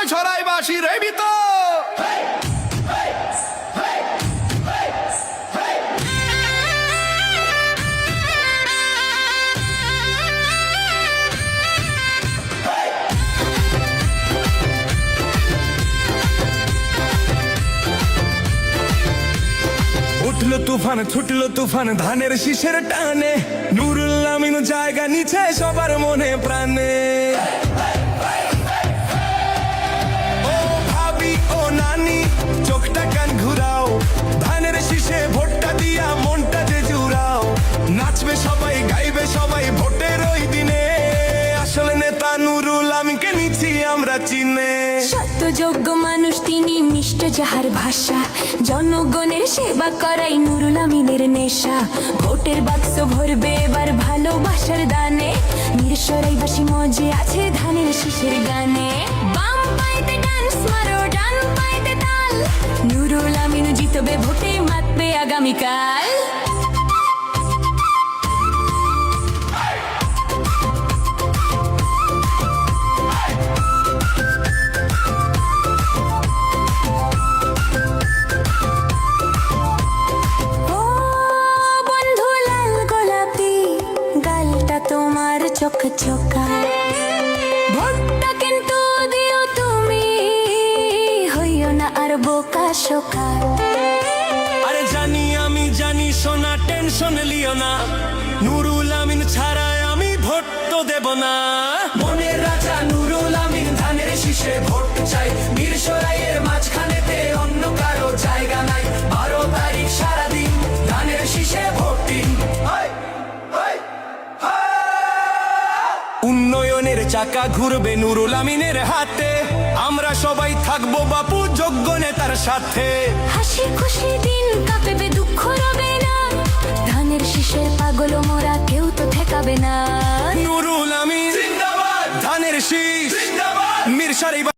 মিরসরাইবাসীর এই ভিতর উঠলো তুফান ছুটলো তুফান ধানের শীষের টানে নুরুল আমিন জায়গা নিচে সবার মনে প্রাণে। ও ভাবি ও নানি চোখটা কান ঘুরাও, ধানের শীষে ভোটটা দিয়া মনটা যে জুড়াও। নাচবে সবাই গাইবে সবাই ভোটের ওই দিনে, আসলে নেতা নুরুল আমিনকে নিচ্ছি আমরা চিনে। সত্য যোগ্য মানুষ তিনি, মিষ্ট যাহার ভাষা, জনগণের সেবা করাই নুরুল আমিনের নেশা। ভোটের বাক্স ভরবে এবার ভালোবাসার দানে, মিরসরাইবাসী মজে আছে ধানের শীষের গানে। বাম পাইতে ডান্স মারো ডান পাইতে তাল, নুরুল আমিন জিতবে ভোটে মাতবে আগামীকাল। চোখা ভোটটা কিন্তু দিও তুমি, হইও না আর বোকা শোকা। আরে জানি আমি জানি সোনা, টেনশন লিও না, নুরুল আমিন ছাড়া আমি ভোট তো দেব না। মনের রাজা নুরুল আমিন, ধানের শীষে ভোট চাই, মিরসরাইয়ের মাঝখানেতে অন্য কারো জায়গা নাই। 12 তারিখ সারাদিন ধানের শীষে ভোটিং। উন্নয়নের চাকা ঘুরবে নুরুল আমিনের হাতে, আমরা সবাই থাকবো বাপু যোগ্য নেতার সাথে। হাসি খুশি দিন কাঁপবে, দুঃখ রবে না, ধানের শীষের পাগল মোরা কেউ তো ঠেকাবে না। নুরুল আমিন জিন্দাবাদ, ধানের শীষ জিন্দাবাদ, মিরসরাইবাসী